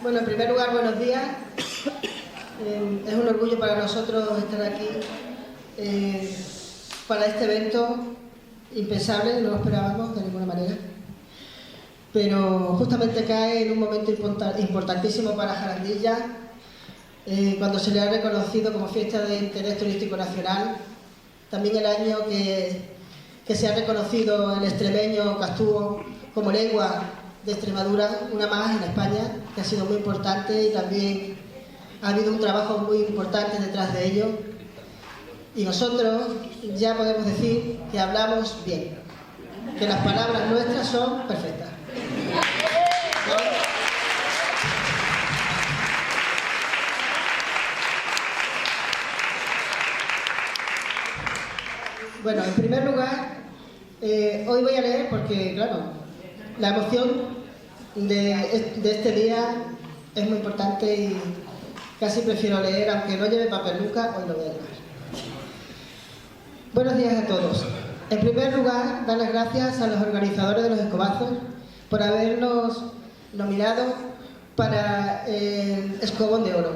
Bueno, en primer lugar, buenos días. Es un orgullo para nosotros estar aquí para este evento impensable, no lo esperábamos de ninguna manera. Pero justamente cae en un momento importantísimo para Jarandilla, cuando se le ha reconocido como fiesta de interés turístico nacional. También el año que se ha reconocido el extremeño Castúo como lengua de Extremadura, una más en España, que ha sido muy importante, y también ha habido un trabajo muy importante detrás de ello. Y nosotros ya podemos decir que hablamos bien, que las palabras nuestras son perfectas. Bueno, en primer lugar, hoy voy a leer porque, claro, la emoción de este día es muy importante y casi prefiero leer, aunque no lleve papel nunca, hoy lo voy a llevar. Buenos días a todos. En primer lugar, dar las gracias a los organizadores de los escobazos por habernos nominado para el Escobón de Oro.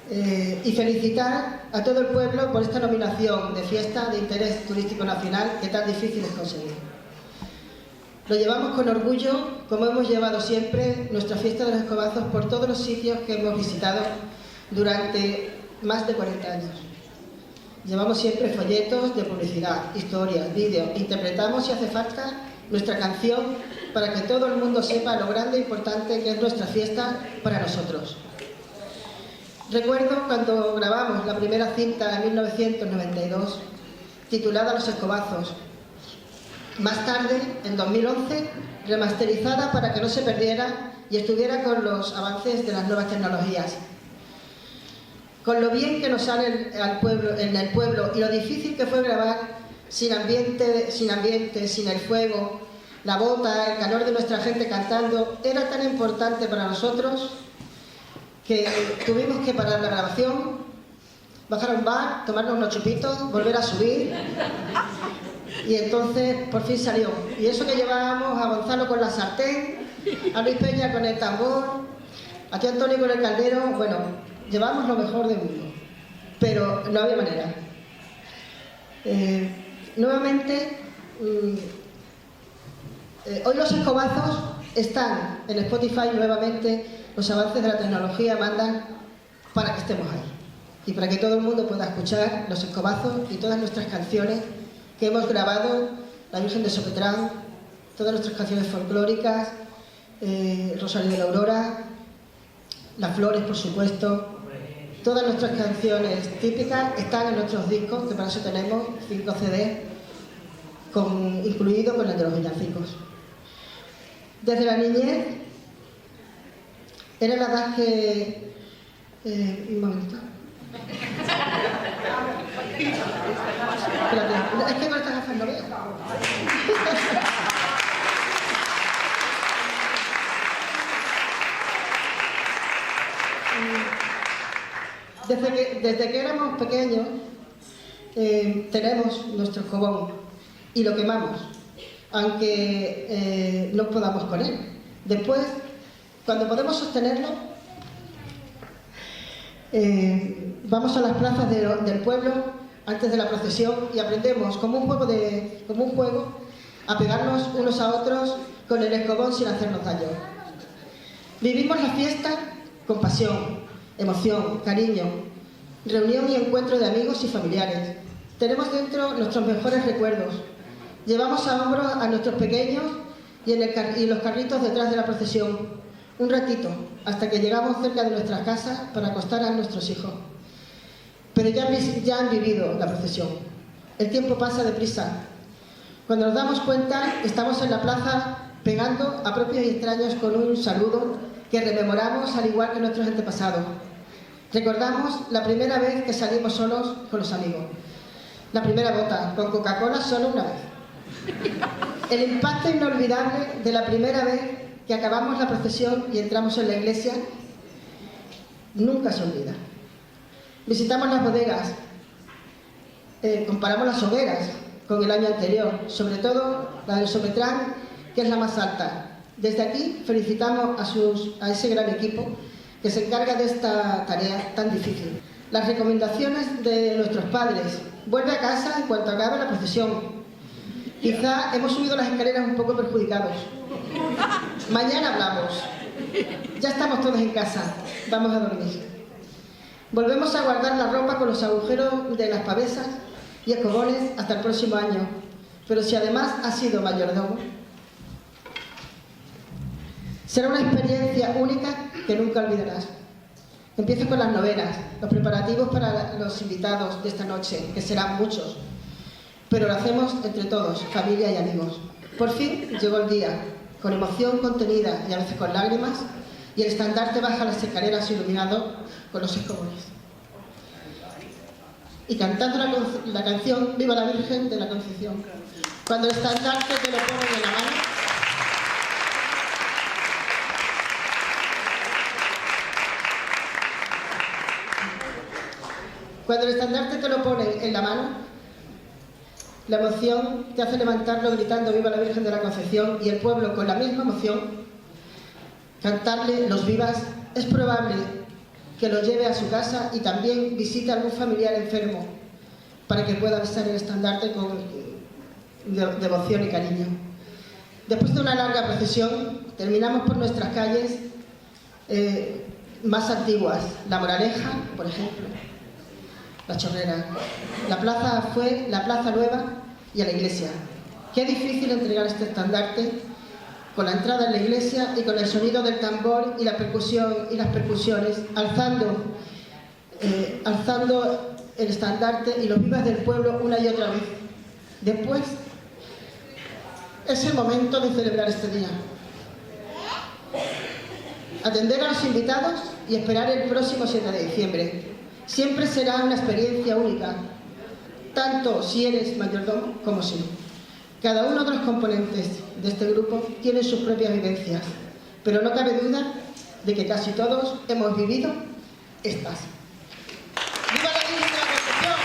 Y felicitar a todo el pueblo por esta nominación de fiesta de interés turístico nacional que tan difícil es conseguir. Lo llevamos con orgullo, como hemos llevado siempre nuestra fiesta de los escobazos por todos los sitios que hemos visitado durante más de 40 años. Llevamos siempre folletos de publicidad, historias, vídeos, interpretamos si hace falta nuestra canción para que todo el mundo sepa lo grande e importante que es nuestra fiesta para nosotros. Recuerdo cuando grabamos la primera cinta en 1992, titulada Los Escobazos. Más tarde, en 2011, remasterizada para que no se perdiera y estuviera con los avances de las nuevas tecnologías. Con lo bien que nos sale en el pueblo y lo difícil que fue grabar sin ambiente, sin el fuego, la bota, el calor de nuestra gente cantando, era tan importante para nosotros que tuvimos que parar la grabación, bajar a un bar, tomarnos unos chupitos, volver a subir, y entonces por fin salió. Y eso que llevábamos a Gonzalo con la sartén, a Luis Peña con el tambor, a tío Antonio con el caldero, bueno, llevamos lo mejor del mundo, pero no había manera. Nuevamente, hoy los escobazos están en Spotify nuevamente. Los avances de la tecnología mandan para que estemos ahí y para que todo el mundo pueda escuchar los escobazos y todas nuestras canciones que hemos grabado, La Virgen de Sopetrán, todas nuestras canciones folclóricas, Rosario de la Aurora, Las Flores, por supuesto. Todas nuestras canciones típicas están en nuestros discos, que para eso tenemos 5 CD, incluido con el de los villancicos. Desde la niñez, era la edad que... un momento. Espérate, es que con estas gafas no veo. Desde que éramos pequeños, tenemos nuestro escobón y lo quemamos, aunque no podamos con él. Después, cuando podemos sostenerlo, vamos a las plazas del pueblo antes de la procesión y aprendemos como un juego a pegarnos unos a otros con el escobón sin hacernos daño. Vivimos la fiesta con pasión, emoción, cariño, reunión y encuentro de amigos y familiares. Tenemos dentro nuestros mejores recuerdos. Llevamos a hombros a nuestros pequeños y los carritos detrás de la procesión. Un ratito, hasta que llegamos cerca de nuestras casas para acostar a nuestros hijos. Pero ya han vivido la procesión. El tiempo pasa deprisa. Cuando nos damos cuenta, estamos en la plaza pegando a propios y extraños con un saludo que rememoramos al igual que nuestros antepasados. Recordamos la primera vez que salimos solos con los amigos. La primera bota, con Coca-Cola solo una vez. El impacto inolvidable de la primera vez que acabamos la procesión y entramos en la iglesia nunca se olvida. Visitamos las bodegas, comparamos las hogueras con el año anterior, sobre todo la del Sopetrán, que es la más alta, Desde aquí felicitamos a ese gran equipo que se encarga de esta tarea tan difícil. Las recomendaciones de nuestros padres: vuelve a casa en cuanto acabe la procesión. Quizá hemos subido las escaleras un poco perjudicados. Mañana hablamos. Ya estamos todos en casa, vamos a dormir. Volvemos a guardar la ropa con los agujeros de las pavesas y escobones hasta el próximo año. Pero si además has sido mayordomo, será una experiencia única que nunca olvidarás. Empiezo con las novenas, los preparativos para los invitados de esta noche, que serán muchos. Pero lo hacemos entre todos, familia y amigos. Por fin llegó el día, con emoción contenida y a veces con lágrimas, y el estandarte baja las escaleras iluminado con los escobones. Y cantando la canción Viva la Virgen de la Concepción. Cuando el estandarte te lo ponen en la mano, cuando el estandarte te lo ponen en la mano, la emoción te hace levantarlo gritando Viva la Virgen de la Concepción, y el pueblo con la misma emoción cantarle los vivas. Es probable que lo lleve a su casa y también visite a algún familiar enfermo para que pueda besar el estandarte con devoción y cariño. Después de una larga procesión, terminamos por nuestras calles más antiguas, La Moraleja, por ejemplo, La Chorrera. La plaza fue la Plaza Nueva y a la iglesia. Qué difícil entregar este estandarte con la entrada en la iglesia y con el sonido del tambor y la percusión y las percusiones, alzando el estandarte y los vivas del pueblo una y otra vez. Después es el momento de celebrar este día. Atender a los invitados y esperar el próximo 7 de diciembre. Siempre será una experiencia única, tanto si eres mayordomo como si no. Cada uno de los componentes de este grupo tiene sus propias vivencias, pero no cabe duda de que casi todos hemos vivido estas. ¡Viva la Virgen de la Concepción!